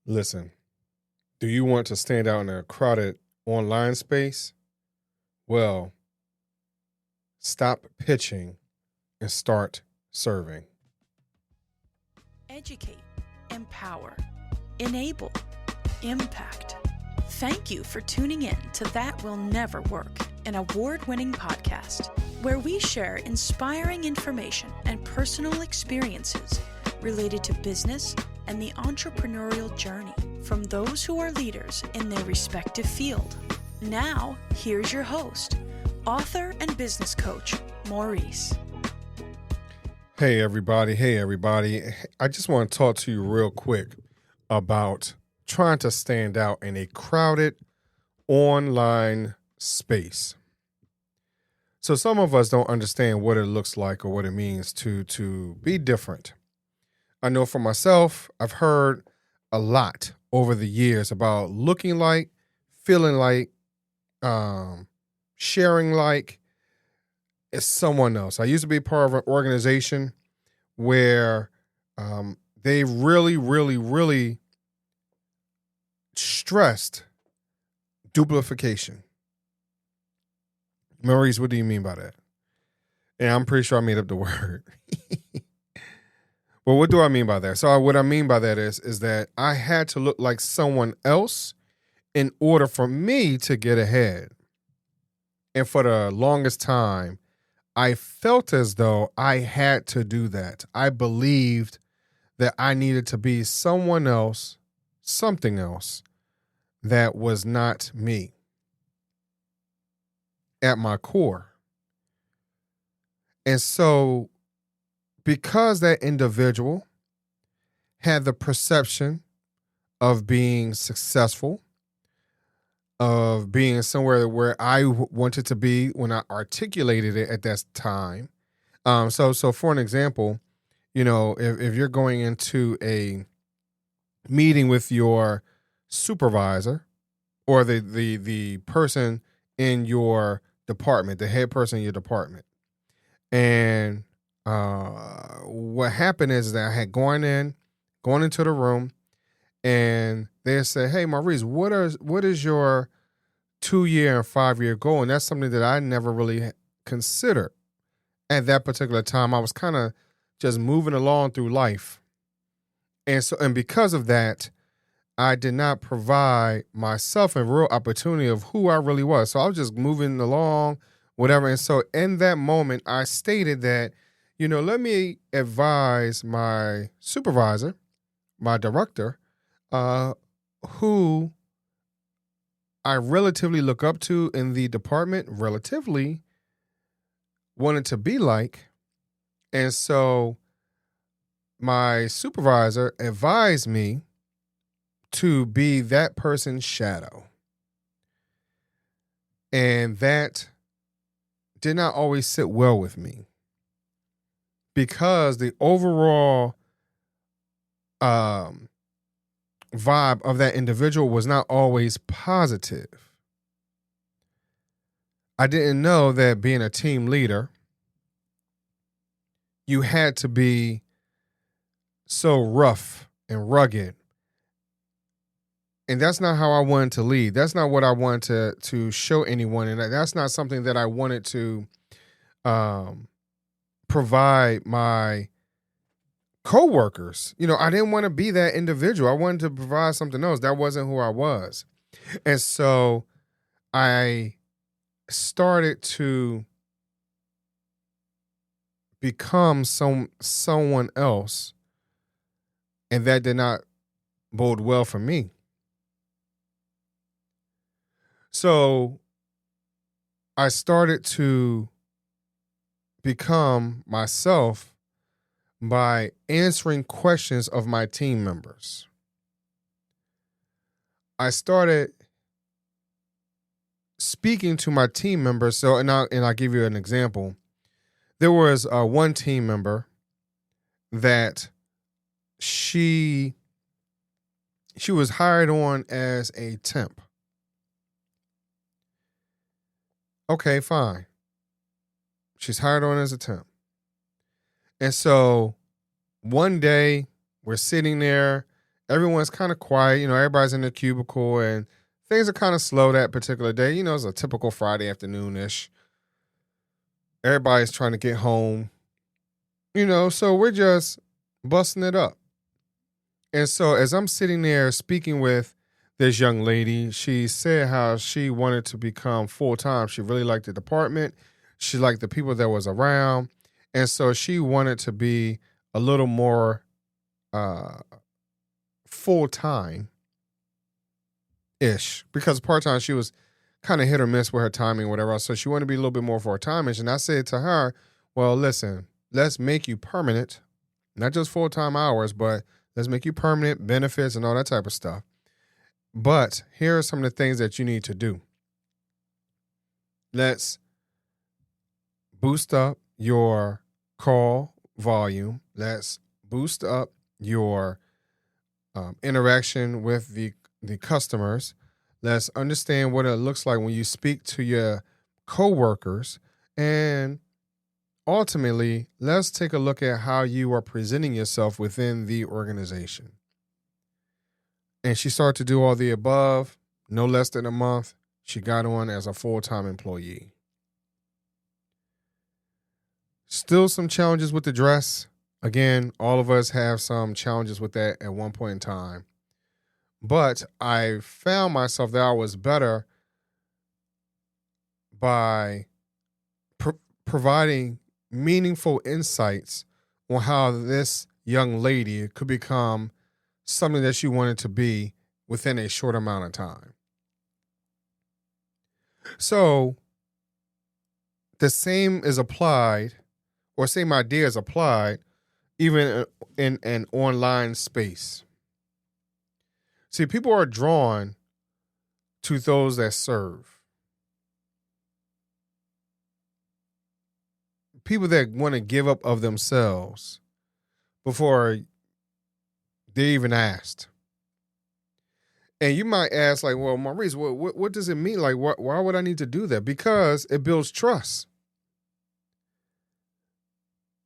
Listen, do you want to stand out in a crowded online space? Well, stop pitching and start serving. Educate, empower, enable, impact. Thank you for tuning in to That Will Never Work, an award-winning podcast where we share inspiring information and personal experiences related to business and the entrepreneurial journey from those who are leaders in their respective field. Now, here's your host, author and business coach, Maurice. Hey, everybody. I just want to talk to you real quick about trying to stand out in a crowded online space. So some of us don't understand what it looks like or what it means to be different. I know for myself, I've heard a lot over the years about looking like, feeling like, sharing like it's someone else. I used to be part of an organization where they really stressed duplication. Maurice, what do you mean by that? And I'm pretty sure I made up the word. Well, what do I mean by that? So what I mean by that is that I had to look like someone else in order for me to get ahead. And for the longest time, I felt as though I had to do that. I believed that I needed to be someone else, something else that was not me at my core. And so because that individual had the perception of being successful, of being somewhere where I wanted to be when I articulated it at that time. So for an example, if you're going into a meeting with your supervisor or the person in your department, the head person in your department, and what happened is that I had gone into the room, and they said, "Hey, Maurice, what is your 2-year and 5-year goal?" And that's something that I never really considered at that particular time. I was kind of just moving along through life, and because of that, I did not provide myself a real opportunity of who I really was. So I was just moving along, whatever. And so in that moment, I stated that, let me advise my supervisor, my director, who I relatively look up to in the department, relatively wanted to be like. And so my supervisor advised me to be that person's shadow. And that did not always sit well with me because the overall vibe of that individual was not always positive. I didn't know that being a team leader, you had to be so rough and rugged. And that's not how I wanted to lead. That's not what I wanted to show anyone. And that's not something that I wanted to provide my coworkers. I didn't want to be that individual. I wanted to provide something else. That wasn't who I was. And so I started to become someone else, and that did not bode well for me. So I started to become myself by answering questions of my team members. I started speaking to my team members. So, and I'll give you an example. There was one team member that she was hired on as a temp. Okay, fine. She's hired on as a temp. And so one day we're sitting there everyone's kind of quiet. Everybody's in their cubicle and things are kind of slow that particular day. It's a typical Friday afternoon-ish. Everybody's trying to get home, so we're just busting it up. And so as I'm sitting there speaking with this young lady, she said how she wanted to become full-time. She really liked the department. She liked the people that was around. And so she wanted to be a little more full-time-ish, because part-time she was kind of hit or miss with her timing or whatever else. So she wanted to be a little bit more full-time-ish. And I said to her, well, listen, let's make you permanent, not just full-time hours, but let's make you permanent, benefits and all that type of stuff. But here are some of the things that you need to do. Let's boost up your call volume. Let's boost up your interaction with the customers. Let's understand what it looks like when you speak to your coworkers. And ultimately, let's take a look at how you are presenting yourself within the organization. And she started to do all the above. No less than a month, she got on as a full-time employee. Still some challenges with the dress. Again, all of us have some challenges with that at one point in time. But I found myself that I was better by providing meaningful insights on how this young lady could become something that she wanted to be within a short amount of time. So the same is applied, or same idea is applied, even in an online space. See, people are drawn to those that serve. People that want to give up of themselves before they even asked. And you might ask, like, well, Maurice, what does it mean? Like, why would I need to do that? Because it builds trust.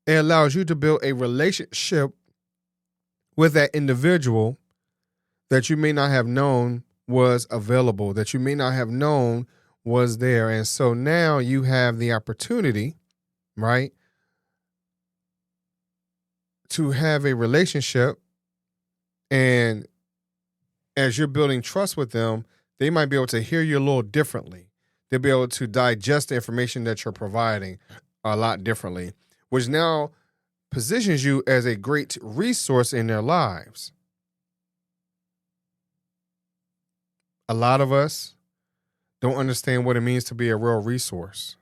It allows you to build a relationship with that individual that you may not have known was available, that you may not have known was there. And so now you have the opportunity, right, to have a relationship. And as you're building trust with them, they might be able to hear you a little differently. They'll be able to digest the information that you're providing a lot differently, which now positions you as a great resource in their lives. A lot of us don't understand what it means to be a real resource.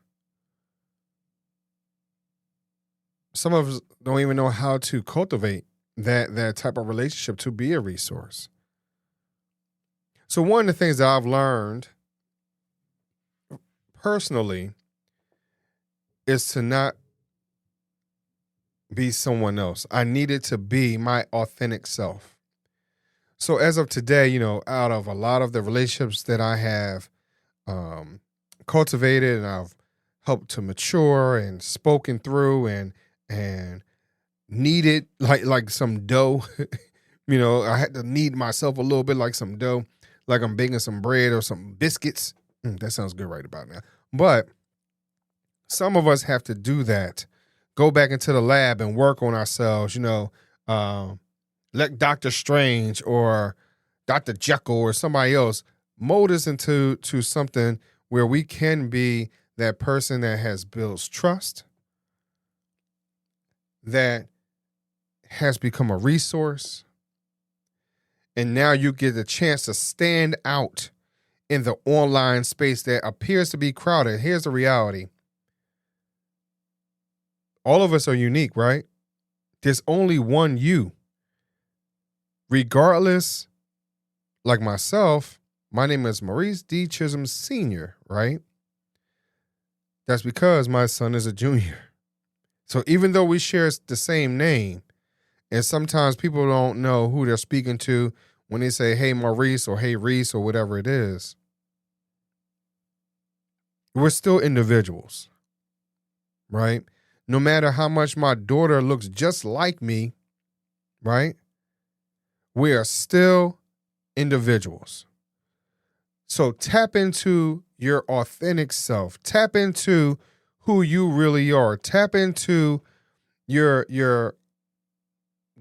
Some of us don't even know how to cultivate that type of relationship to be a resource. So one of the things that I've learned personally is to not be someone else. I needed to be my authentic self. So as of today, out of a lot of the relationships that I have cultivated and I've helped to mature and spoken through and needed like some dough, I had to knead myself a little bit like some dough, like I'm baking some bread or some biscuits. That sounds good right about now. But some of us have to do that. Go back into the lab and work on ourselves, let Dr. Strange or Dr. Jekyll or somebody else mold us into something where we can be that person that has built trust, that has become a resource, and now you get the chance to stand out in the online space that appears to be crowded. Here's the reality. All of us are unique, right? There's only one you. Regardless, like myself, my name is Maurice D. Chisholm Sr., right? That's because my son is a junior. So even though we share the same name, and sometimes people don't know who they're speaking to when they say, hey, Maurice, or hey, Reese, or whatever it is, we're still individuals, right? No matter how much my daughter looks just like me, right? We are still individuals. So tap into your authentic self. Tap into who you really are. Tap into your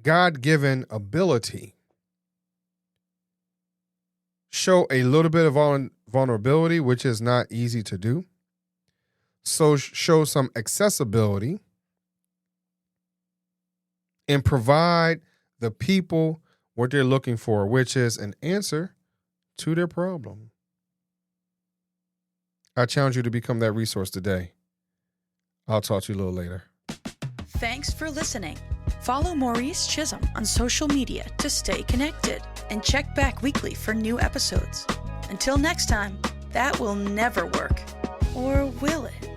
God-given ability. Show a little bit of vulnerability, which is not easy to do. So show some accessibility and provide the people what they're looking for, which is an answer to their problem. I challenge you to become that resource today. I'll talk to you a little later. Thanks for listening. Follow Maurice Chisholm on social media to stay connected and check back weekly for new episodes. Until next time, that will never work. Or will it?